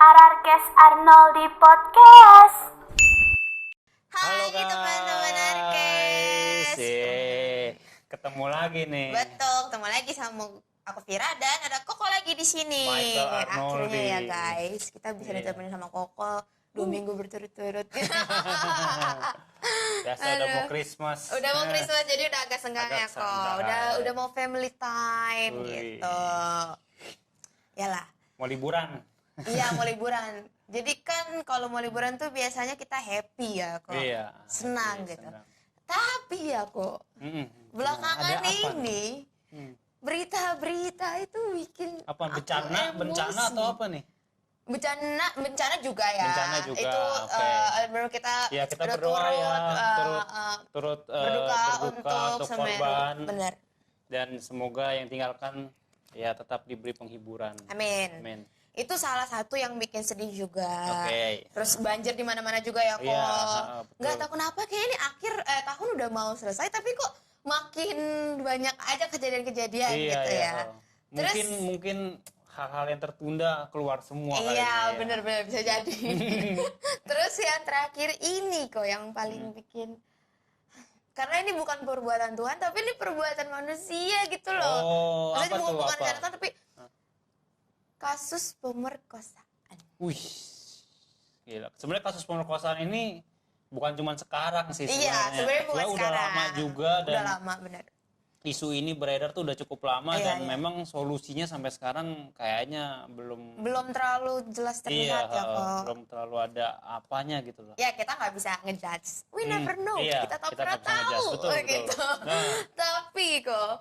Ararkes Arnoldi Podcast. Halo Hai teman-teman Arkes. Ketemu lagi nih. Betul, ketemu lagi sama aku Vira dan ada Koko lagi di sini. Michael Arnoldi. Akhirnya ya guys, kita bisa ditemenin sama Koko 2 minggu berturut-turut. Biasa udah mau Christmas. Udah mau Christmas jadi udah agak senggang Agak ya Kok. santai. Udah mau family time Wih. gitu. Yalah. Mau liburan. Iya mau liburan. Jadi kan kalau mau liburan tuh biasanya kita happy ya Kok. Iya. Senang Iya, gitu. senang. Tapi ya Kok, belakangan Ada apa ini berita-berita itu bikin Apa aku bencana emosi. atau apa nih? Bencana juga ya. Bencana juga, Itu oke. baru kita Ya kita udah berdoa ya, turut berduka untuk Semeru. korban Benar. dan semoga yang tinggalkan ya tetap diberi penghiburan. Amin. Amin. Itu salah satu yang bikin sedih juga. Oke. Terus banjir di mana-mana juga ya Kok. Iya, betul. Nggak tahu kenapa kayaknya ini akhir tahun udah mau selesai tapi kok makin banyak aja kejadian-kejadian gitu ya. Terus Mungkin hal-hal yang tertunda keluar semua kali iya, ini ya. bener-bener bisa jadi. Terus yang terakhir ini kok yang paling bikin, karena ini bukan perbuatan Tuhan, tapi ini perbuatan manusia gitu loh. Oh, Maksudnya apa tuh, bukan apa? karena Tuhan, tapi kasus pemerkosaan. Wih, gila. Sebenarnya kasus pemerkosaan ini bukan cuma sekarang sih sebenarnya. Iya, sebenarnya bukan Udah sekarang. lama juga Udah dan lama, bener. isu ini beredar tuh udah cukup lama Iya, dan iya. memang solusinya sampai sekarang kayaknya Belum terlalu jelas terlihat ya kok. belum terlalu ada apanya gitu loh. Ya kita nggak bisa ngejudge, we never know, iya, kita tak kita pernah nggak bisa ngejudge. tahu, Betul, betul. gitu. Nah. Tapi kok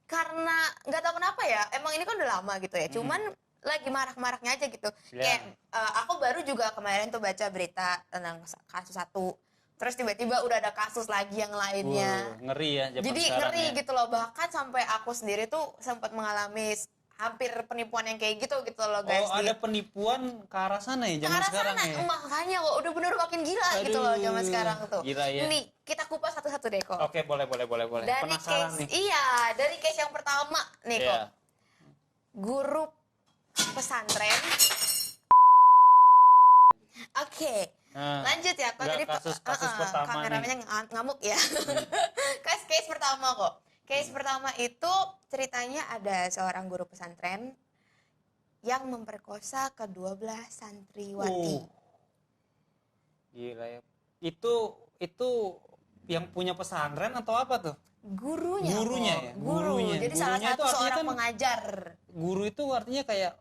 karena nggak tahu kenapa ya, emang ini kan udah lama gitu ya, cuman lagi marak-maraknya aja gitu. Ya. Kayak aku baru juga kemarin tuh baca berita tentang kasus satu, terus tiba-tiba udah ada kasus lagi yang lainnya. Ngeri ya zaman Jadi sekarang ngeri ya. gitu loh, bahkan sampai aku sendiri tuh sempat mengalami hampir penipuan yang kayak gitu loh guys. Oh, ada penipuan ke arah sana ya zaman Karena sekarang sana, ya. makanya kok udah bener makin gila gitu loh Aduh, zaman sekarang tuh. gila ya. Nih, kita kupas satu-satu deh kok. Oke, boleh. Dari Penasaran case, nih. iya, dari case yang pertama nih Iya. kok. Guru pesantren. Oke, Nah, lanjut ya kok. enggak, Tadi kasus pertama kameramennya ngamuk ya. Case pertama kok. Case pertama itu ceritanya ada seorang guru pesantren yang memperkosa kedua belah santriwati. Gila ya. Itu yang punya pesantren atau apa tuh? Gurunya Gurunya kok. ya? Guru. Gurunya. Jadi salah Gurunya satu itu artinya seorang kan- pengajar. Guru itu artinya kayak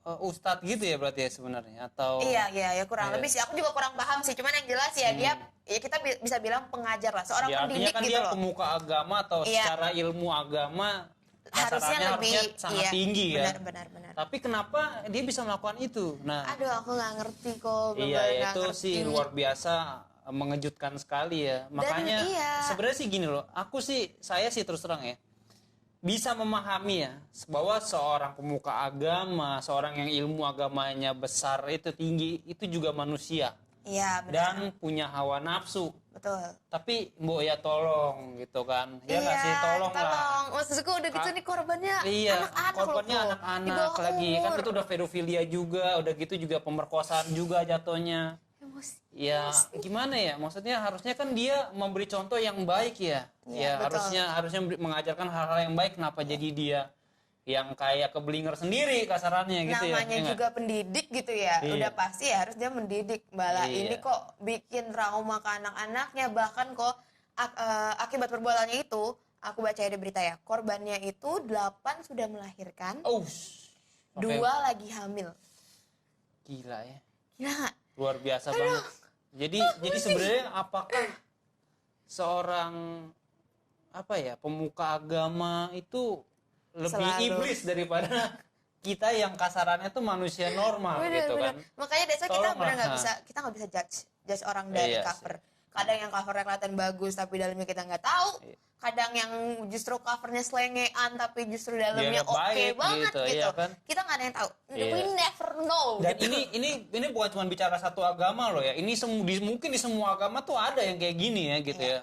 ustadz gitu ya berarti ya sebenarnya atau Iya ya kurang Iya. lebih sih. Aku juga kurang paham sih. Cuman yang jelas ya dia ya kita bisa bilang pengajar lah, seorang ya, artinya pendidik kan gitu dia loh. pemuka agama atau Iya. secara ilmu agama Harusnya kasarannya lebih sangat iya, tinggi ya. Benar. Tapi kenapa dia bisa melakukan itu? Nah, Aduh, aku nggak ngerti kok. iya bener-bener nggak itu ngerti. sih luar biasa mengejutkan sekali ya. Makanya iya. sebenarnya sih gini loh, saya sih terus terang ya bisa memahami ya bahwa seorang pemuka agama, seorang yang ilmu agamanya besar itu tinggi itu juga manusia Iya benar. dan punya hawa nafsu. Betul. Tapi mbok ya tolong gitu kan, ya nggak sih tolong lah. Maksudku udah gitu nih korbannya Iya, anak-anak korbannya loh, Kok. Di anak-anak bawah lagi kan umur. itu udah pedofilia juga, udah gitu juga pemerkosaan juga jatuhnya. Emosi. Ya gimana ya, maksudnya harusnya kan dia memberi contoh yang baik ya. Iya, betul. harusnya mengajarkan hal-hal yang baik, kenapa jadi dia yang kayak keblinger sendiri kasarannya gitu ya. Namanya Ya nggak? juga pendidik gitu ya, Iya. udah pasti ya harus dia mendidik. Bala Iya. ini kok bikin trauma ke anak-anaknya, bahkan kok akibat perbuatannya itu, aku baca di berita ya, korbannya itu 8 sudah melahirkan, Oh, 2 lagi hamil. gila ya, Gila nggak? luar biasa banget. Jadi sebenarnya apakah seorang pemuka agama itu lebih Selalu. iblis daripada kita yang kasarannya tuh manusia normal gitu kan? Makanya dasar kita Tolonglah, benar nggak nah. bisa, kita nggak bisa judge orang dari Iya cover. Kadang yang covernya kelihatan bagus tapi dalamnya kita nggak tahu. Iya. Kadang yang justru covernya selengean tapi justru dalamnya Dia oke baik banget gitu, gitu. iya kan? Kita nggak ada yang tahu. Iya. We never know. Dan gitu. ini bukan cuma bicara satu agama loh ya. Ini mungkin di semua agama tuh ada yang kayak gini ya gitu ya.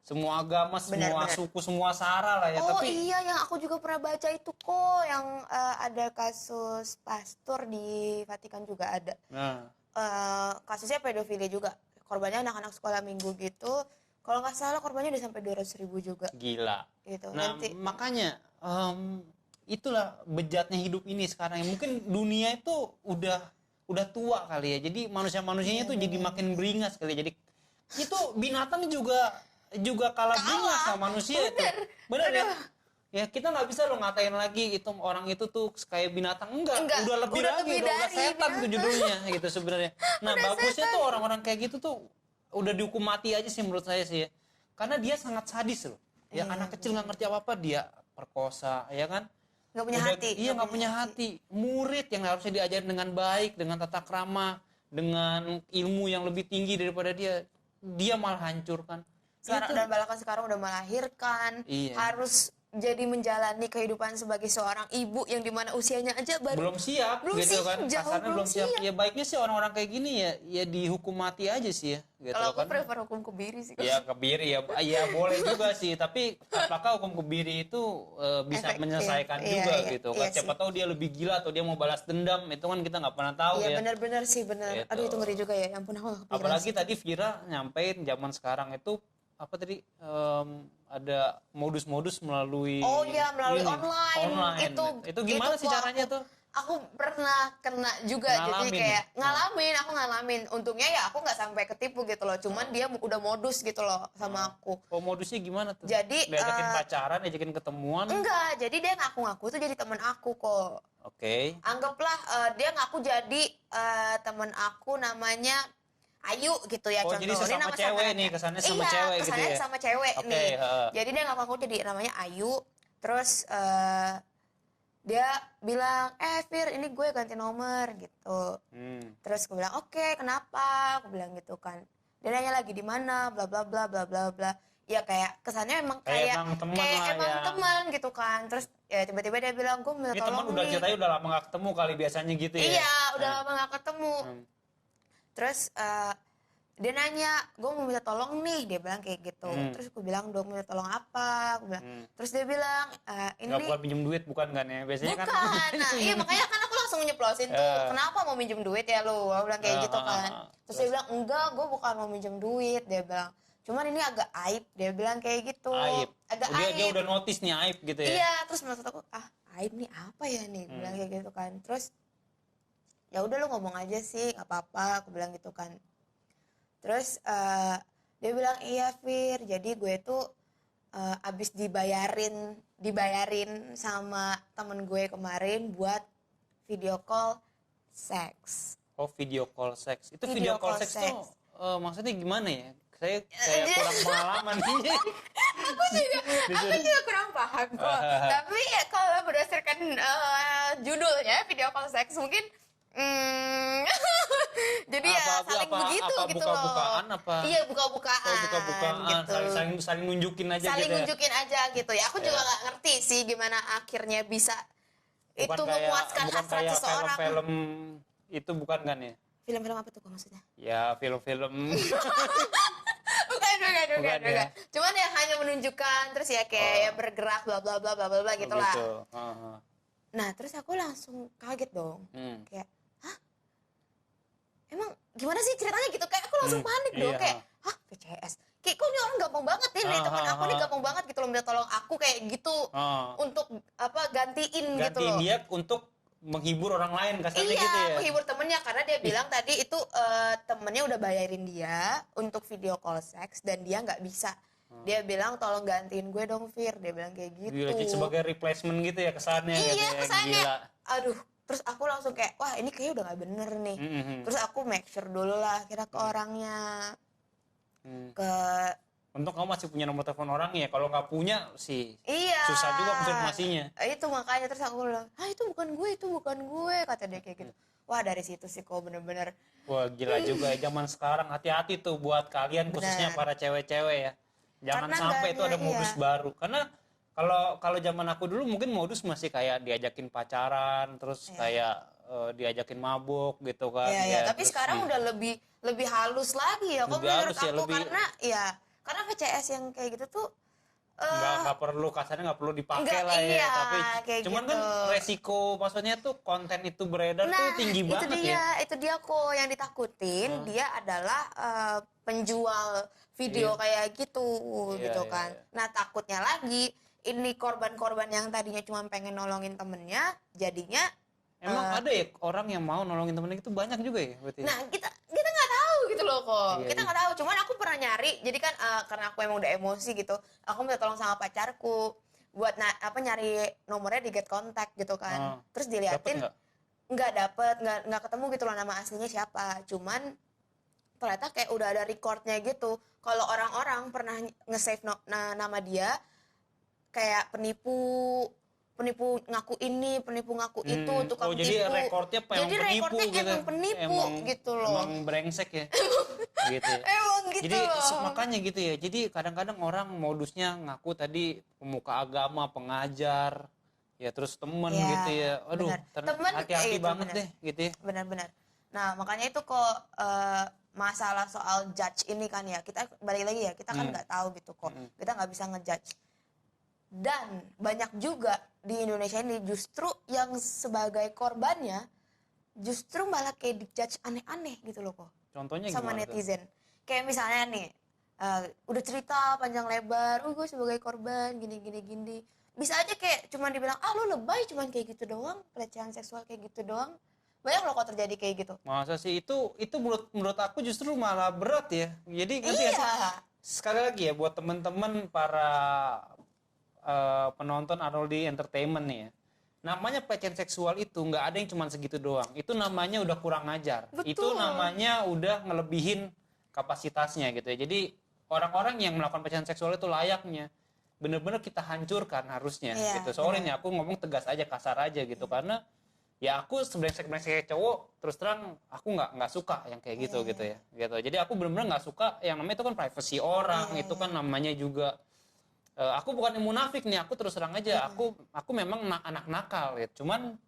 semua agama, semua Benar. suku, semua sara lah ya. Oh Tapi iya, yang aku juga pernah baca itu kok, yang ada kasus pastor di Vatikan juga ada. nah, Kasusnya pedofili juga, korbannya anak-anak sekolah minggu gitu. Kalau nggak salah korbannya udah sampai 200.000 juga gila. gitu. Nah, Nanti makanya itulah bejatnya hidup ini sekarang. Mungkin dunia itu udah tua kali ya. Jadi manusia-manusianya tuh jadi makin beringas kali ya. Jadi itu binatang juga kalah beringas sama manusia itu. Bener ya? Ya kita nggak bisa lo ngatain lagi itu orang itu tuh kayak binatang, enggak udah lebih udah lagi, lebih udah dari setan tuh binatang. judulnya gitu sebenarnya. Nah bagusnya tuh orang-orang kayak gitu tuh udah dihukum mati aja sih menurut saya sih ya, karena dia sangat sadis loh ya. Anak kecil nggak ngerti apa-apa dia perkosa ya kan, nggak punya udah, hati. iya nggak punya hati. Murid yang harusnya diajarin dengan baik, dengan tata krama, dengan ilmu yang lebih tinggi daripada dia malah hancurkan. Sekarang dan bahkan sekarang udah melahirkan, Iya. harus jadi menjalani kehidupan sebagai seorang ibu yang dimana usianya aja baru Belum siap gitu kan, jauh kasarnya belum siap. Ya baiknya sih orang-orang kayak gini ya dihukum mati aja sih ya gitu Kalau aku kan. prefer hukum kebiri sih. Ya kebiri ya boleh juga sih, tapi apakah hukum kebiri itu bisa Efektif. menyelesaikan Iya, juga iya, gitu iya kan. sih. Siapa tahu dia lebih gila atau dia mau balas dendam, itu kan kita nggak pernah tahu Iya ya. benar-benar sih benar. Gitu. Aduh itu ngeri juga ya. Ya ampun aku nggak kepikiran Apalagi sih. tadi Vira nyampein zaman sekarang itu apa tadi, ada modus-modus melalui Oh iya melalui ini, online. Itu gimana sih kok caranya tuh? Aku pernah kena juga, Ngalamin jadi kayak ya? aku ngalamin. Untungnya ya aku nggak sampai ketipu gitu loh. Cuman dia udah modus gitu loh sama aku. Oh modusnya gimana tuh? Jadi, Diajakin pacaran, diajakin ketemuan? Enggak, jadi dia ngaku-ngaku tuh jadi temen aku kok. Oke. Anggaplah dia ngaku jadi temen aku namanya Ayu gitu ya Oh, contoh. jadi sesama nama cewek samarannya. nih, kesannya sama Iya, cewek gitu kesannya ya? sama cewek Oke, nih. heeh. Jadi dia ngaku-ngaku jadi namanya Ayu. Terus dia bilang, Fir ini gue ganti nomor gitu. Terus gue bilang, oke, kenapa? Aku bilang gitu kan. Dia nanya lagi di mana, bla bla bla bla bla bla. Ya kayak kesannya emang Kayak emang teman lah emang ya. teman gitu kan. Terus ya tiba-tiba dia bilang, gue minta Ini teman tolong udah nih. ceritanya udah lama gak ketemu kali biasanya gitu ya? Iya, udah lama gak ketemu. Terus dia nanya, gue mau minta tolong nih, dia bilang kayak gitu. Terus gue bilang, dong minta tolong apa? Aku bilang. Terus dia bilang, ini Nggak bukan pinjem duit bukan kan ya? Biasanya bukan. kan. Nah, iya makanya kan aku langsung nyeplosin tuh, kenapa mau minjem duit ya lu? Aku bilang kayak gitu kan. Terus dia bilang, enggak, gue bukan mau minjem duit. Dia bilang, cuman ini agak aib. Dia bilang kayak gitu. Aib. Agak Dia aib. udah notice nih aib gitu ya? Iya, terus maksud aku, aib nih apa ya nih? Gue bilang kayak gitu kan. Terus ya udah lu ngomong aja sih, nggak apa-apa. Aku bilang gitu kan. Terus dia bilang, iya Fir, jadi gue tuh abis dibayarin sama temen gue kemarin buat video call seks. Oh video call seks. Itu Video video call call seks tuh seks. maksudnya gimana ya? Saya kayak kurang pengalaman nih. Aku juga kurang paham kok. Tapi ya kalau berdasarkan judulnya video call seks mungkin jadi ya saling begitu gitu loh. Buka-bukaan apa? Iya buka-bukaan. Oh buka-bukaan, gitu. saling nunjukin aja Saling gitu ya? nunjukin aja gitu ya. Aku juga nggak ngerti sih gimana akhirnya bisa itu memuaskan bukan hasrat kayak seseorang. film-film itu bukan kan ya? Film-film apa tuh kok maksudnya? Ya film-film. Bukan. ya? Cuman ya hanya menunjukkan terus ya kayak ya bergerak bla bla bla bla bla bla gitu lah. Gitu. Nah terus aku langsung kaget dong. Kayak, hah? Emang gimana sih ceritanya gitu? Kayak aku langsung panik dong. Iya. Kayak, hah VCS? Kayak kok ini orang gampang banget nih teman aku nih gampang banget gitu loh minta tolong aku kayak gitu untuk apa gantiin gitu loh. Dia untuk menghibur orang lain kasarnya Iya, gitu ya? menghibur temennya karena dia bilang tadi itu temennya udah bayarin dia untuk video call seks dan dia nggak bisa. Dia bilang tolong gantiin gue dong Fir, dia bilang kayak gitu. Gila, jadi sebagai replacement gitu ya kesannya gitu Iya ya? kesannya. Gila. Aduh, terus aku langsung kayak wah ini kayaknya udah nggak bener nih. Terus aku make sure dulu lah kira ke orangnya. Ke Untung kamu masih punya nomor telepon orangnya. Kalau nggak punya sih iya. susah juga konfirmasinya. Itu makanya terus aku bilang, itu bukan gue, kata dia kayak gitu. Wah dari situ sih kok bener-bener. Wah gila juga ya zaman sekarang, hati-hati tuh buat kalian khususnya para cewek-cewek ya. Jangan Karena sampai itu ada iya. modus baru. Karena kalau zaman aku dulu mungkin modus masih kayak diajakin pacaran, terus kayak diajakin mabuk gitu kan. Iya, ya, tapi terus sekarang udah lebih halus lagi ya. Kok Lebih menurut halus ya, aku lebih- karena ya Karena VCS yang kayak gitu tuh nggak perlu, kasarnya nggak perlu dipakai Nggak, lah ya, iya, tapi kayak cuman gitu. kan resiko maksudnya tuh konten itu beredar tuh tinggi banget ya. itu dia kok yang ditakutin. Dia adalah penjual video kayak gitu Iya, gitu iya, kan. iya. Nah takutnya lagi ini korban-korban yang tadinya cuma pengen nolongin temennya jadinya Emang ada ya orang yang mau nolongin temennya itu banyak juga ya berarti? nah kita nggak tahu gitu loh kok. Iya, Kita iya. nggak tahu, cuman aku pernah nyari. Jadi kan karena aku emang udah emosi gitu, aku minta tolong sama pacarku buat nyari nomornya di get contact gitu kan. Terus Dapet diliatin nggak? nggak ketemu gitu loh nama aslinya siapa. Cuman ternyata kayak udah ada recordnya gitu. Kalau orang-orang pernah nge-save nama dia kayak penipu ngaku ini, penipu ngaku itu, tukang Oh, jadi tipu. rekornya Jadi rekornya gitu. emang penipu gitu loh. Emang brengsek ya. gitu ya. Emang gitu Jadi loh. makanya gitu ya. Jadi kadang-kadang orang modusnya ngaku tadi pemuka agama, pengajar, ya terus temen Ya, gitu ya. Aduh, benar. ternyata Temen, hati-hati itu banget benar. deh gitu ya. Benar-benar. Nah makanya itu kok masalah soal judge ini kan ya, kita balik lagi ya, kita kan nggak tahu gitu kok, kita nggak bisa ngejudge. Dan banyak juga di Indonesia ini justru yang sebagai korbannya justru malah kayak dijudge aneh-aneh gitu loh kok Contohnya sama gimana tuh? netizen. Kayak misalnya nih udah cerita panjang lebar, gue sebagai korban gini. Bisa aja kayak cuman dibilang lu lebay, cuman kayak gitu doang, pelecehan seksual kayak gitu doang. Banyak loh kok terjadi kayak gitu. Masa sih itu menurut aku justru malah berat ya. Jadi ngerti nggak sih? Iya. Sekali lagi ya buat teman-teman para penonton Arnoldi Entertainment nih ya. Namanya pelecehan seksual itu nggak ada yang cuma segitu doang. Itu namanya udah kurang ajar. Betul. Itu namanya udah ngelebihin kapasitasnya gitu ya. Jadi orang-orang yang melakukan pelecehan seksual itu layaknya bener-bener kita hancurkan harusnya Iya, gitu. Sorry nih aku ngomong tegas aja, kasar aja gitu karena ya aku brengsek cowok terus terang aku nggak suka yang kayak gitu gitu ya gitu. Jadi aku bener-bener nggak suka yang namanya itu kan privasi orang, itu kan namanya juga aku bukan yang munafik nih, aku terus terang aja, aku memang anak nakal ya, cuman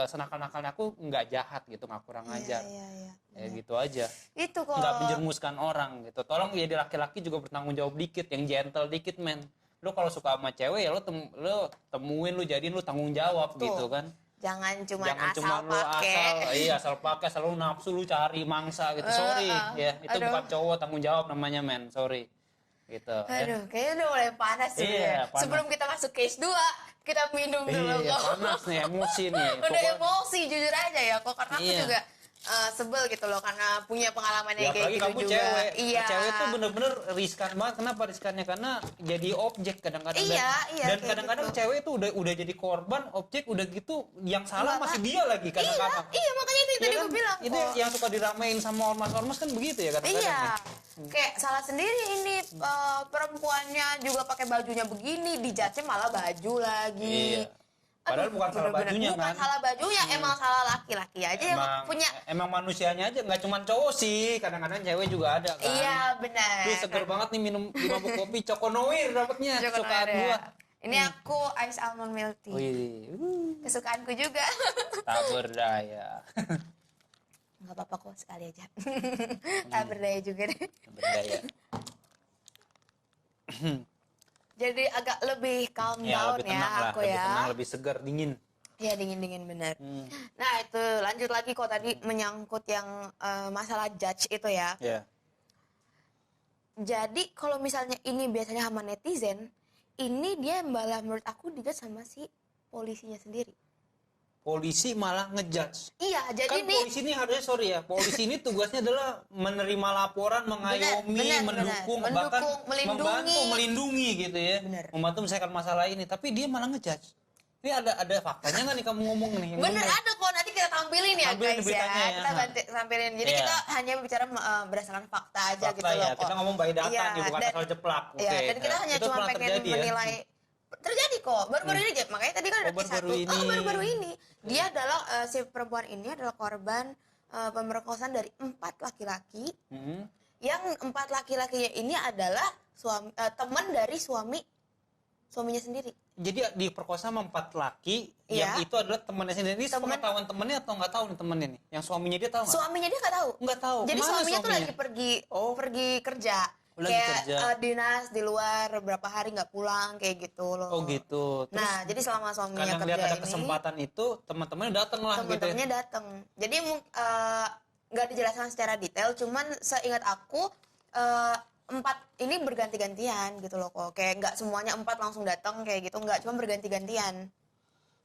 senakal-nakalnya aku nggak jahat gitu, nggak kurang ajar, Iya. ya gitu aja, Itu kok. nggak menjerumuskan orang gitu. Tolong jadi laki-laki juga bertanggung jawab dikit, yang gentle dikit men. Lu kalau suka sama cewek ya lu temuin, lu jadiin, lu tanggung jawab gitu kan. Jangan cuma Jangan cuma asal lu pakai. asal pakai, selalu nafsu, lu cari mangsa gitu. Sorry ya, itu Aduh. bukan cowok tanggung jawab namanya men, sorry. Gitu ya. Aduh, kayaknya udah mulai panas Iya, sebenarnya. panas. Sebelum kita masuk case 2, kita minum dulu Iya, kok. panas nih, emosi nih. Udah Pokoknya- emosi jujur aja ya kok, karena aku Iya. juga sebel gitu loh karena punya pengalaman Ya yang kayak apalagi gitu kamu juga. cewek. Iya. Cewek tuh bener-bener riskan banget. Kenapa riskannya? Karena jadi objek kadang-kadang. Iya, Dan kayak kadang-kadang gitu. cewek itu udah jadi korban, objek udah gitu, yang salah Enggak, masih dia lagi kadang-kadang. Iya, makanya itu yang tadi Iya gue bilang Itu kok. yang suka diramein sama ormas-ormas kan begitu ya kadang-kadang. Iya, ya. kayak salah sendiri ini perempuannya juga pakai bajunya begini, dijudge malah baju lagi. Iya. Padahal bukan salah bener-bener. bajunya Bukan kan. salah bajunya, emang salah laki-laki aja yang punya. Emang manusianya aja, nggak cuma cowok sih, kadang-kadang cewek juga ada kan. Iya benar. Tuh seger banget nih minum di mabuk kopi Cokonoir dapatnya, Joko kesukaan Noir ya. gua. Ini aku ice almond milk tea. Wih, Kesukaanku juga. tak berdaya. Nggak apa-apa kok, sekali aja. Tak berdaya juga deh. Tak berdaya. Jadi agak lebih calm Ya, down lebih ya tenang lah, aku lebih ya. tenang, lebih segar, dingin. Ya dingin-dingin bener. Nah itu lanjut lagi kok tadi menyangkut yang masalah judge itu ya. Ya. Jadi kalau misalnya ini biasanya sama netizen, ini dia malah menurut aku dijudge sama si polisinya sendiri. Polisi malah ngejudge. Iya, jadi Kan nih polisi ini harusnya, sorry ya, polisi ini tugasnya adalah menerima laporan, mengayomi, benar. mendukung, Mendukung, bahkan melindungi. membantu, melindungi gitu ya. Benar. Membantu menyelesaikan masalah ini, tapi dia malah ngejudge. Ini ada faktanya nggak nih kamu ngomong nih? yang bener bener? ada kok, nanti kita tampilin ya Tampilin guys beritanya ya. Kita tampilin. Jadi Iya. kita hanya bicara berdasarkan fakta aja Fakta gitu ya, loh kok. kita ngomong by data Iya, nih, bukan dan- asal jeplak. Iya, Oke. dan kita hanya Itu cuma pernah pengen terjadi ya? menilai. Terjadi kok, baru-baru ini aja. Makanya tadi kan ada Oh, case satu. baru-baru ini. Baru-baru ini. Dia adalah si perempuan ini adalah korban pemerkosaan dari 4 laki-laki. Hmm. Yang 4 laki-lakinya ini adalah teman dari suaminya sendiri. Jadi diperkosa sama 4 laki, Iya. yang itu adalah temannya sendiri. Ini Temen- pengetahuan temennya atau nggak tahu nih temennya nih? Yang suaminya dia tahu nggak? Suaminya dia nggak tahu. Nggak tahu. Jadi Kemana suaminya tuh suaminya? lagi pergi kerja. Oh, lagi kayak kerja. dinas di luar berapa hari nggak pulang kayak gitu loh. Oh gitu. Terus Nah, jadi selama suaminya karena kerja ngeliat ada ini, kesempatan itu, teman-temannya datang lah gitu ya. teman-temannya datang. Jadi nggak dijelaskan secara detail, cuman seingat aku 4 ini berganti-gantian gitu loh kok. Kayak nggak semuanya 4 langsung datang kayak gitu, nggak, cuma berganti-gantian.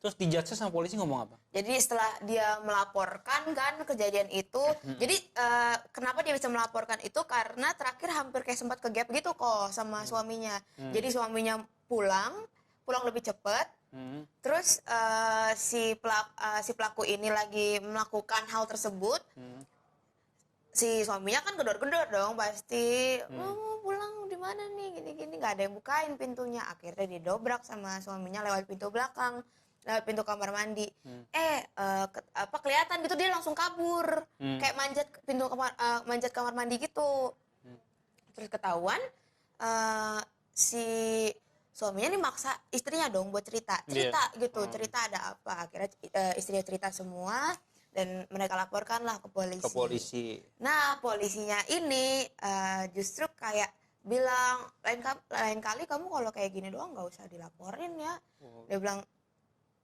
Terus dijudge sama polisi ngomong apa? Jadi setelah dia melaporkan kan kejadian itu, jadi kenapa dia bisa melaporkan itu karena terakhir hampir kayak sempat ke gap gitu kok sama suaminya. Jadi suaminya pulang lebih cepat. Terus si pelaku ini lagi melakukan hal tersebut. Si suaminya kan gedor-gedor dong pasti. Oh, pulang di mana nih? Gini-gini, nggak ada yang bukain pintunya. Akhirnya didobrak sama suaminya lewat pintu belakang, lewat pintu kamar mandi. Kelihatan gitu dia langsung kabur. Kayak manjat kamar mandi gitu. Terus ketahuan si suaminya nih maksa istrinya dong buat cerita gitu, cerita ada apa. Akhirnya istrinya cerita semua dan mereka laporkanlah ke polisi. Nah, polisinya ini justru kayak bilang lain kali kamu kalau kayak gini doang nggak usah dilaporin ya. Dia bilang,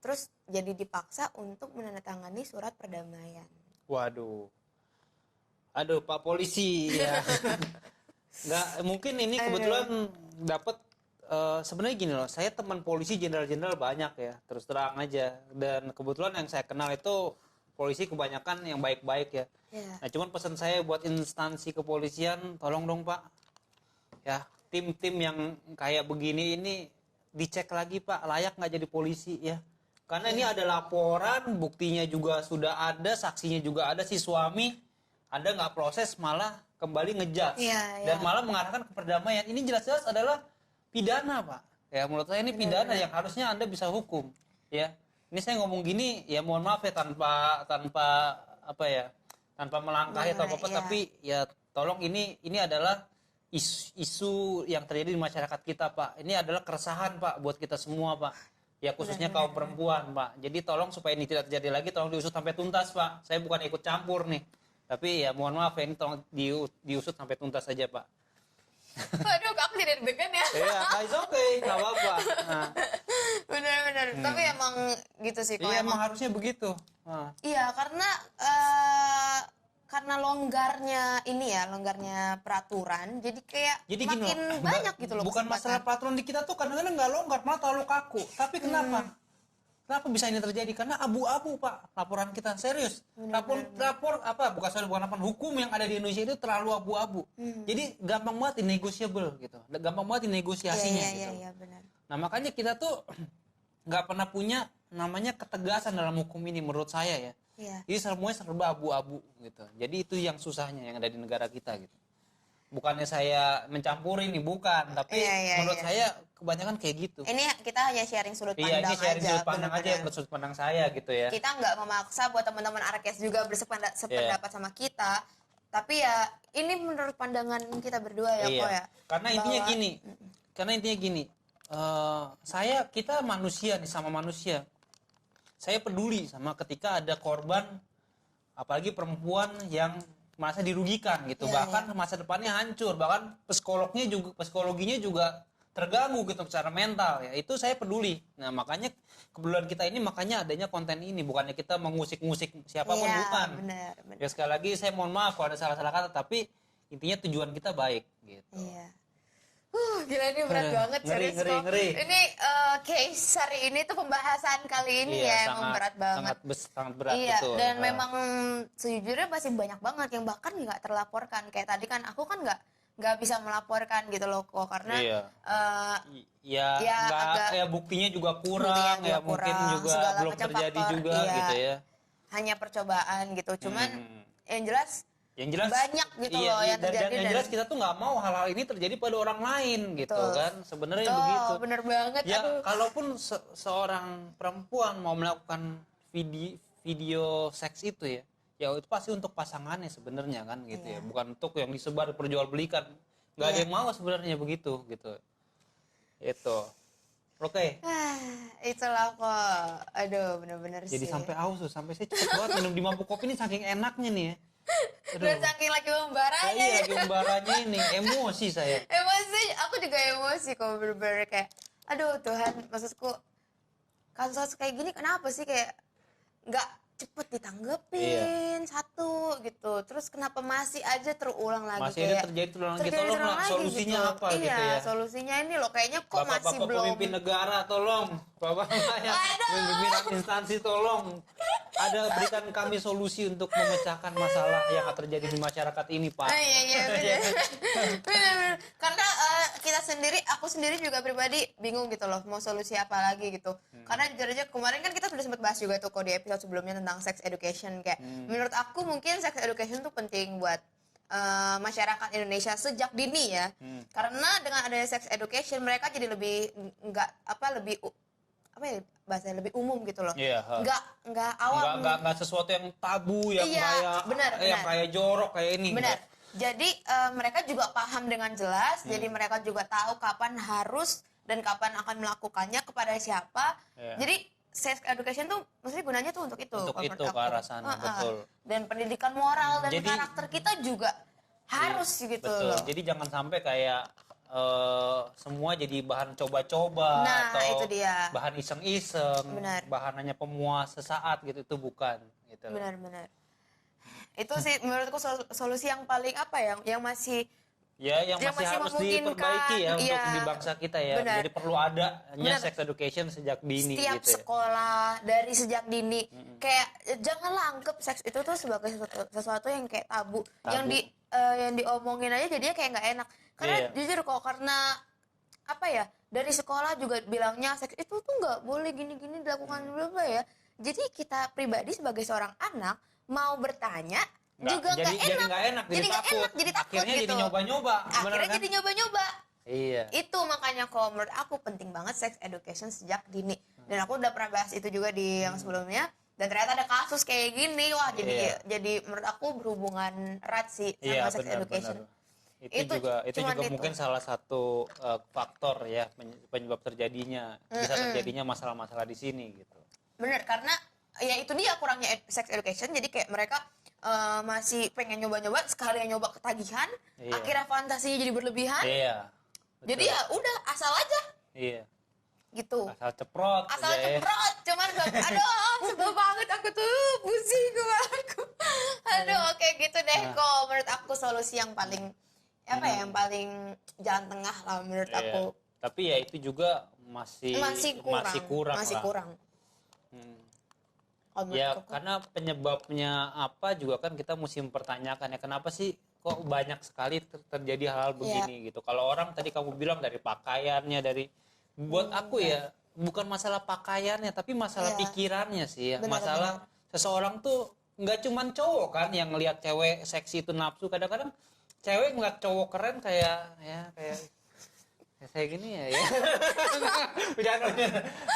terus jadi dipaksa untuk menandatangani surat perdamaian. Waduh. Aduh, Pak Polisi ya. Nggak, mungkin ini kebetulan dapat sebenarnya gini loh, saya teman polisi jenderal-jenderal banyak ya, terus terang aja. Dan kebetulan yang saya kenal itu polisi kebanyakan yang baik-baik ya. Nah, cuman pesan saya buat instansi kepolisian, tolong dong Pak. Ya, tim-tim yang kayak begini ini dicek lagi Pak, layak nggak jadi polisi ya. Karena ini ada laporan, buktinya juga sudah ada, saksinya juga ada, si suami ada nggak proses malah kembali ngejudge dan malah mengarahkan ke perdamaian. Ini jelas-jelas adalah pidana Pak. Ya menurut saya ini pidana yang harusnya Anda bisa hukum. Ya, ini saya ngomong gini ya mohon maaf ya tanpa apa ya, tanpa melangkahi atau apa, tapi ya tolong ini adalah isu yang terjadi di masyarakat kita Pak. Ini adalah keresahan Pak buat kita semua Pak. Ya khususnya kaum perempuan Pak. Jadi tolong supaya ini tidak terjadi lagi, tolong diusut sampai tuntas Pak. Saya bukan ikut campur nih. Tapi ya mohon maaf ya ini tolong diusut sampai tuntas saja Pak. Aduh, aku jadi deg-degan ya. Iya, it's okay, nggak apa-apa. Nah. Benar-benar. Tapi emang gitu sih. Iya, emang harusnya begitu. Nah. Iya, karena longgarnya peraturan, jadi kayak makin banyak gitu loh. Bukan masalah peraturan di kita tuh kadang-kadang nggak longgar, malah terlalu kaku. Tapi kenapa? Kenapa bisa ini terjadi? Karena abu-abu Pak laporan kita, serius. Bukan laporan hukum yang ada di Indonesia itu terlalu abu-abu. Jadi gampang banget negotiable gitu. Gampang banget negosiasinya gitu. Iya, benar. Nah, makanya kita tuh nggak pernah punya namanya ketegasan dalam hukum ini menurut saya ya. Jadi semuanya serba abu-abu gitu. Jadi itu yang susahnya yang ada di negara kita gitu. Bukannya saya mencampuri nih, bukan, tapi menurut saya kebanyakan kayak gitu. Ini kita hanya sharing sudut pandang ini sharing aja. Sudut pandang aja, sudut pandang saya gitu ya. Kita nggak memaksa buat teman-teman Arkes juga sependapat sama kita, tapi ya ini menurut pandangan kita berdua ya kok ya. Karena intinya gini, kita manusia nih, sama manusia. Saya peduli sama ketika ada korban, apalagi perempuan yang merasa dirugikan gitu, bahkan masa depannya hancur, bahkan psikologinya juga terganggu gitu secara mental ya, itu saya peduli. Nah makanya kepedulian kita ini, makanya adanya konten ini, bukannya kita mengusik-ngusik siapapun, bukan. Benar. Ya sekali lagi saya mohon maaf kalau ada salah-salah kata, tapi intinya tujuan kita baik gitu. Gila ini berat banget, serius kok. Ini case hari ini tuh pembahasan kali ini emang berat banget. Sangat berat gitu. Dan memang sejujurnya masih banyak banget yang bahkan nggak terlaporkan. Kayak tadi kan aku kan nggak bisa melaporkan gitu loh kok, karena buktinya juga kurang, mungkin juga belum terjadi juga gitu ya. Hanya percobaan gitu. Cuman yang jelas banyak gitu loh yang terjadi. Dan yang jelas kita tuh nggak mau hal-hal ini terjadi pada orang lain gitu kan, sebenarnya begitu. Bener banget. Ya kalaupun seorang perempuan mau melakukan video seks itu ya itu pasti untuk pasangannya sebenarnya kan gitu ya, bukan untuk yang disebar perjualbelikan. Nggak ada yang mau sebenarnya begitu gitu. Itu. Oke. Itulah kok. Aduh, bener-bener sih. Jadi sampai aus tuh, sampai saya cepet banget minum di mangkuk kopi ini saking enaknya nih ya. Dan saking lagi membaranya. Iya, lagi membaranya ini emosi saya. Emosi, aku juga emosi kok bener-bener kayak, aduh Tuhan, maksudku kasus kayak gini kenapa sih kayak nggak cepet ditanggepin satu gitu, terus kenapa masih aja terulang lagi Masih kayak ada terjadi terulang lagi, tolong terulang lah lagi solusinya gitu. apa Iya, gitu ya. solusinya ini loh kayaknya kok masih Bapak-bapak belum. pemimpin negara tolong, bapak-bapak yang pemimpin instansi tolong, berikan kami solusi untuk memecahkan masalah yang terjadi di masyarakat ini, Pak. Iya benar. Benar. Karena aku sendiri juga pribadi bingung gitu loh mau solusi apa lagi gitu. Karena jujur aja kemarin kan kita sudah sempat bahas juga tuh kok di episode sebelumnya tentang sex education kayak menurut aku mungkin sex education tuh penting buat masyarakat Indonesia sejak dini ya. Karena dengan adanya sex education mereka jadi lebih bahasanya lebih umum gitu loh. Iya. Nggak awam. Nggak sesuatu yang tabu yang Iya, benar. kayak jorok kayak ini. Benar. Jadi mereka juga paham dengan jelas. Jadi mereka juga tahu kapan harus dan kapan akan melakukannya kepada siapa. Iya. Jadi sex education tuh maksudnya gunanya tuh untuk itu. Untuk kalau itu menurut ke aku. arah sana, betul. Dan pendidikan moral dan Jadi- karakter kita juga harus gitu Betul. loh. Jadi jangan sampai kayak semua jadi bahan coba-coba Nah, atau itu dia. bahan iseng-iseng, Benar. bahan hanya pemuas sesaat gitu, itu bukan gitu. Benar-benar. Itu sih menurutku solusi yang paling yang masih Ya, yang masih harus memungkinkan, diperbaiki ya untuk iya. di bangsa kita ya. Benar. Jadi perlu adanya Benar. sex education sejak dini setiap gitu ya. sekolah dari sejak dini kayak janganlah anggap seks itu tuh sebagai sesuatu yang kayak tabu. Yang diomongin aja jadinya kayak nggak enak karena Iya. jujur kok karena dari sekolah juga bilangnya seks itu tuh nggak boleh gini-gini dilakukan berapa ya, jadi kita pribadi sebagai seorang anak mau bertanya juga jadi nggak enak, nggak enak, jadi nggak enak, jadi takut Akhirnya gitu. jadi nyoba-nyoba. bener Akhirnya kan? jadi nyoba-nyoba. Iya. Itu makanya kok menurut aku penting banget sex education sejak dini. Dan aku udah pernah bahas itu juga di yang sebelumnya. Dan ternyata ada kasus kayak gini. Wah, jadi menurut aku berhubungan erat sih sama Iya, sex education. Itu juga mungkin salah satu faktor ya penyebab terjadinya bisa terjadinya masalah-masalah di sini gitu. Bener, karena ya itu dia kurangnya sex education. Jadi kayak mereka masih pengen nyoba-nyoba, sekali nyoba ketagihan, Iya. akhirnya fantasinya jadi berlebihan. Iya. Jadi ya udah asal aja Iya. gitu. Asal ceprot. Asal aja ya. ceprot, cuman aduh sebel banget aku tuh, pusing kepalaku. Aduh, oke gitu deh Nah. kok menurut aku solusi yang paling yang paling jalan tengah lah menurut Iya. aku. Tapi ya itu juga masih kurang. Masih lah. kurang. Hmm. Kalau menurut Ya aku. karena penyebabnya apa juga kan kita mesti mempertanyakan ya, kenapa sih kok banyak sekali terjadi hal-hal begini gitu. Kalau orang tadi kamu bilang dari pakaiannya, buat aku ya bukan masalah pakaiannya tapi masalah Iya. pikirannya sih ya. Benar, Masalah seseorang tuh nggak cuman cowok kan yang ngelihat cewek seksi itu nafsu, kadang-kadang cewek ngeliat cowok keren kayak saya gini ya. Jangan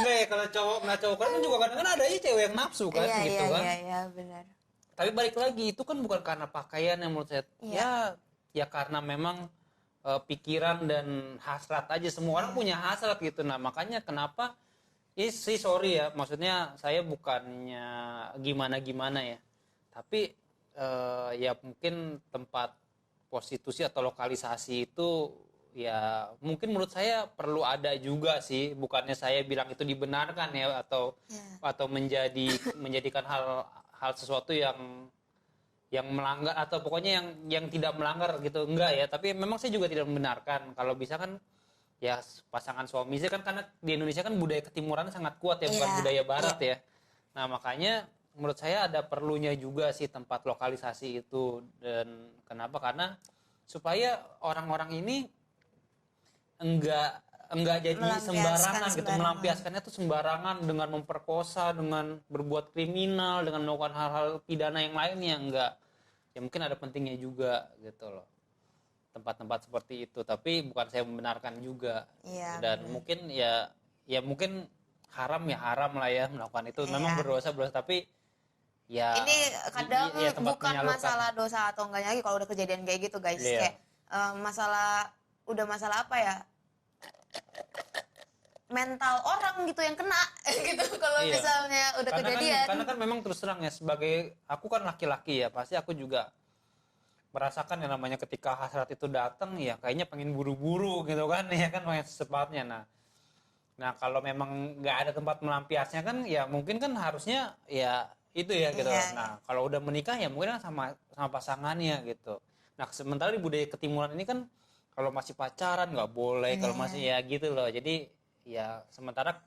nggak ya, kalau cowok ngeliat cowok keren kan juga kadang-kadang ada aja cewek yang nafsu kan gitu kan. Iya, benar. Tapi balik lagi itu kan bukan karena pakaian yang menurut saya Iya. ya karena memang pikiran dan hasrat aja, semua orang punya hasrat gitu. Nah makanya kenapa sorry ya, maksudnya saya bukannya gimana ya, tapi ya mungkin tempat prostitusi atau lokalisasi itu ya mungkin menurut saya perlu ada juga sih, bukannya saya bilang itu dibenarkan ya atau menjadikan hal sesuatu yang melanggar atau pokoknya yang tidak melanggar gitu, enggak ya. Tapi memang saya juga tidak membenarkan. Kalau bisa kan ya pasangan suami istri kan, karena di Indonesia kan budaya ketimuran sangat kuat ya, bukan budaya barat ya. Nah makanya menurut saya ada perlunya juga sih tempat lokalisasi itu. Dan kenapa? Karena supaya orang-orang ini enggak jadi sembarangan gitu, melampiaskannya tuh sembarangan dengan memperkosa, dengan berbuat kriminal, dengan melakukan hal-hal pidana yang lainnya. Enggak, ya mungkin ada pentingnya juga gitu loh tempat-tempat seperti itu, tapi bukan saya membenarkan juga. Dan mungkin ya mungkin haram lah ya melakukan itu, memang berdosa tapi ya ini kadang tempat bukan menyalurkan. masalah dosa atau enggaknya lagi kalau udah kejadian kayak gitu guys. Kayak masalah apa ya, mental orang gitu yang kena gitu kalau misalnya udah kejadian. Karena kan memang terus terang ya, sebagai aku kan laki-laki ya, pasti aku juga merasakan yang namanya ketika hasrat itu datang ya kayaknya pengen buru-buru gitu kan ya kan pengen secepatnya. Nah kalau memang nggak ada tempat melampiasnya kan ya mungkin kan harusnya ya itu ya gitu. Iya. Nah kalau udah menikah ya mungkin kan sama pasangannya gitu. Nah sementara di budaya ketimuran ini kan kalau masih pacaran nggak boleh, kalau masih ya gitu loh. Jadi ya sementara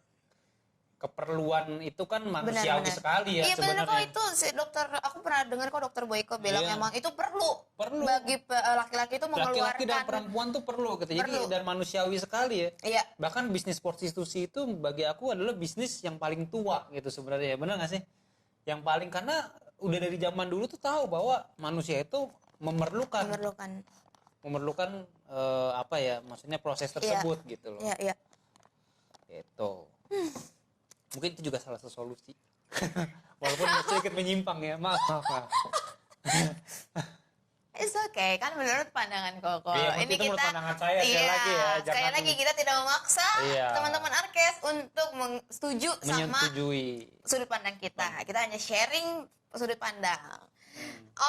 keperluan itu kan manusiawi Benar-benar. sekali ya Iya benar kok sebenarnya. itu si dokter, aku pernah dengar kok dokter Boyko bilang Iya. emang itu perlu Perlu. bagi laki-laki itu Laki-laki dan mengeluarkan. perempuan tuh perlu gitu. Jadi Perlu. dan manusiawi sekali ya. Iya, Bahkan bisnis prostitusi itu bagi aku adalah bisnis yang paling tua gitu sebenarnya. Benar nggak sih? Yang paling karena udah dari zaman dulu tuh tahu bahwa manusia itu memerlukan apa ya? Maksudnya proses tersebut gitu loh. Iya, iya. Itu. Mungkin itu juga salah satu solusi. Walaupun sedikit menyimpang ya. Maaf. It's okay, kan menurut pandangan Koko. Iya, itu menurut pandangan saya, sekali lagi ya, Sekali jangan- lagi kita tidak memaksa Iya. teman-teman Arkes untuk setuju sama Menyetujui. sudut pandang kita. Kita hanya sharing sudut pandang.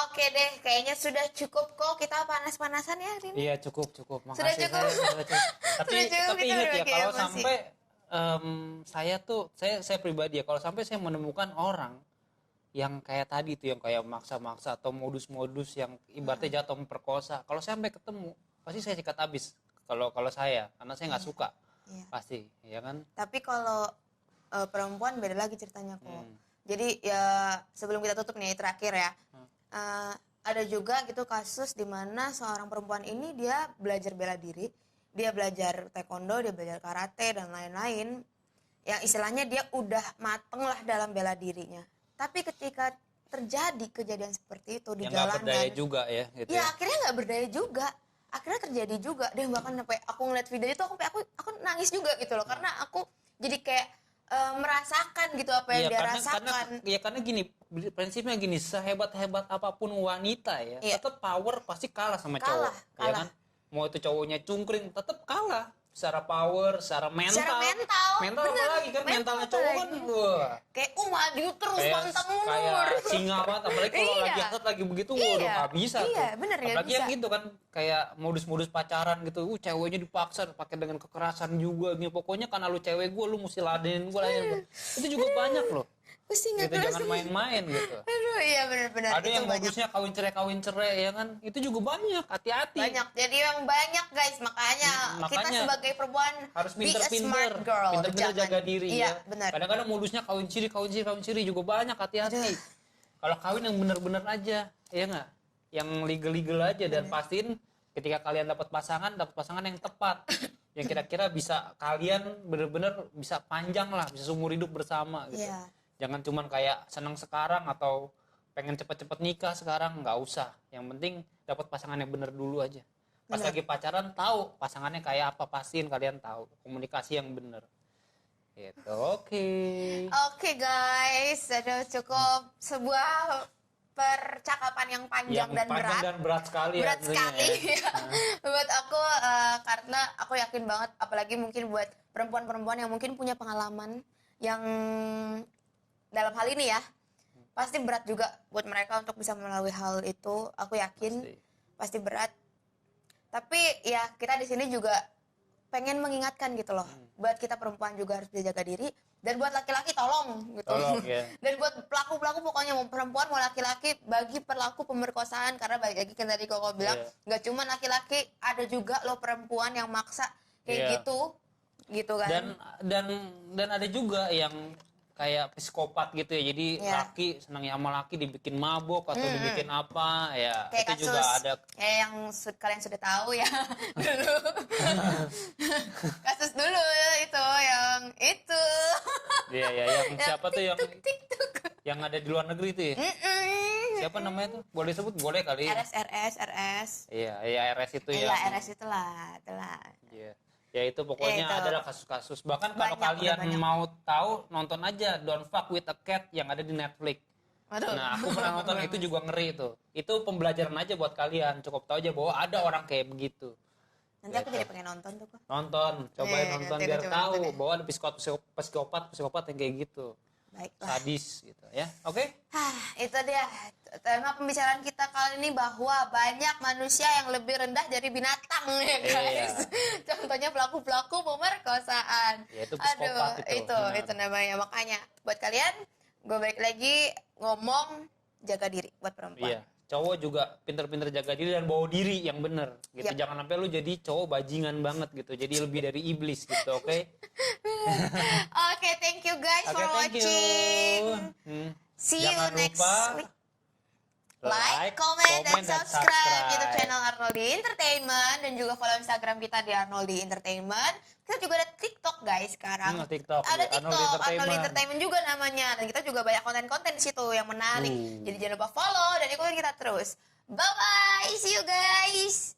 Oke deh, kayaknya sudah cukup kok. Kita panas-panasan ya hari ini. Iya cukup. Makasih. Sudah cukup. Sudah cukup. Tapi Sudah cukup, kita ingat ya berbagi kalau emosi. sampai saya pribadi ya kalau sampai saya menemukan orang yang kayak tadi tuh yang kayak maksa-maksa atau modus-modus yang ibaratnya jatuh memperkosa. Kalau saya sampai ketemu pasti saya sikat habis. Kalau saya karena saya nggak suka Iya. pasti, ya kan? Tapi kalau perempuan beda lagi ceritanya kok. Hmm. Jadi ya sebelum kita tutup nih terakhir ya. Ada juga gitu kasus di mana seorang perempuan ini dia belajar bela diri, dia belajar taekwondo, dia belajar karate dan lain-lain. Yang istilahnya dia udah mateng lah dalam bela dirinya. Tapi ketika terjadi kejadian seperti itu di Yang nggak jalanan, berdaya juga ya, gitu. ya akhirnya nggak berdaya juga. Akhirnya terjadi juga. Dan bahkan sampai aku ngeliat video itu aku nangis juga gitu loh, karena aku jadi kayak merasakan gitu apa yang Iya, dia rasakan. karena gini, prinsipnya gini, sehebat-hebat apapun wanita ya, Iya. tetap power pasti kalah sama Kalah, cowok, ya kalah. kan? Mau itu cowoknya cungkring, tetap kalah. Secara power, secara mental. Secara mental, Mental bener. apalagi kan, mentalnya Mental cowok kan, apalagi. wah. Kayak maju terus pantang mundur. Kayak singa banget, apalagi kalau Iya. lagi hasrat lagi begitu, Iya. waduh nggak bisa Iya, tuh. bener, nggak Apalagi yang bisa. gitu kan, kayak modus-modus pacaran gitu, ceweknya dipaksa pakai dengan kekerasan juga, gitu. Pokoknya karena lu cewek gue, lu mesti ladenin gue, itu juga banyak loh. Pusing Gitu, aku jangan rasanya. main-main gitu. Aduh, iya benar-benar. Ada Itu yang banyak. modusnya kawin cerai ya kan, itu juga banyak, hati-hati. Banyak. Jadi yang banyak guys, makanya kita Makanya sebagai perempuan harus be a smart pinter-pinter, girl. pinter-pinter Jangan. jaga diri Iya, ya. benar. Kadang-kadang modusnya kawin ciri juga banyak, hati-hati. Kalau kawin yang bener-bener aja, ya nggak? Yang legal aja dan pastiin ketika kalian dapat pasangan yang tepat, yang kira-kira bisa kalian bener-bener bisa panjang lah, bisa seumur hidup bersama gitu. Iya. Jangan cuman kayak senang sekarang atau pengen cepet-cepet nikah sekarang, nggak usah. Yang penting dapat pasangan yang bener dulu aja. Pas Bener. lagi pacaran tahu pasangannya kayak apa, pastiin kalian tahu, komunikasi yang bener. Gitu. Oke. Oke guys, sudah cukup sebuah percakapan yang panjang dan panjang berat. dan berat sekali ya Berat tentunya sekali ya. buat aku, karena aku yakin banget, apalagi mungkin buat perempuan-perempuan yang mungkin punya pengalaman yang dalam hal ini ya, pasti berat juga buat mereka untuk bisa melalui hal itu. Aku yakin pasti berat. Tapi ya kita di sini juga pengen mengingatkan gitu loh, buat kita perempuan juga harus bisa jaga diri, dan buat laki-laki tolong gitu. Tolong, ya. Dan buat pelaku-pelaku pokoknya mau perempuan mau laki-laki, bagi pelaku pemerkosaan, karena balik lagi kan tadi Koko bilang nggak cuma laki-laki, ada juga lo perempuan yang maksa kayak gitu kan. Dan ada juga yang kayak psikopat gitu ya. Jadi laki senang sama laki dibikin mabok atau dibikin apa ya, Kayak itu kasus juga ada. kayak yang kalian sudah tahu ya dulu. Kasus dulu itu yang itu. Iya yang siapa tuh yang TikTok. yang ada di luar negeri tuh ya. Siapa namanya tuh? Boleh sebut? Boleh kali. RS. Iya, RS itu ya. Iya, RS itulah. Iya. Ya itu pokoknya Itu. adalah kasus-kasus. Bahkan kalau Banyak, kalian udah banyak. mau tahu, nonton aja Don't Fuck with a Cat yang ada di Netflix. Waduh. Nah, aku pernah nonton itu juga ngeri itu. Itu pembelajaran aja buat kalian. Cukup tahu aja bahwa ada orang kayak begitu. Nanti aku jadi pengen nonton tuh kok. Nonton, cobain Iya, nonton nanti aku biar coba tahu nonton ya. bahwa ada psikopat yang kayak gitu. Baiklah. sadis gitu ya. Oke? Itu dia tema pembicaraan kita kali ini, bahwa banyak manusia yang lebih rendah dari binatang ya guys. Contohnya pelaku-pelaku pemerkosaan. Ya, itu psikopat itu. Itu namanya. Makanya buat kalian, gue balik lagi ngomong, jaga diri buat perempuan. Iya. Cowok juga pinter-pinter jaga diri dan bawa diri yang bener gitu. Yap. Jangan sampai lu jadi cowok bajingan banget gitu. Jadi lebih dari iblis gitu, oke? Oke, thank you guys Oke, for thank you. watching. See you Jangan next lupa week. Like, comment, dan subscribe YouTube channel Arnoldi Entertainment, dan juga follow Instagram kita di Arnoldi Entertainment. Kita juga ada TikTok guys sekarang. TikTok, Ada di TikTok Arnoldi Arnoldi Entertainment juga namanya, dan kita juga banyak konten-konten di situ yang menarik. Jadi jangan lupa follow dan ikutin kita terus. Bye bye, see you guys.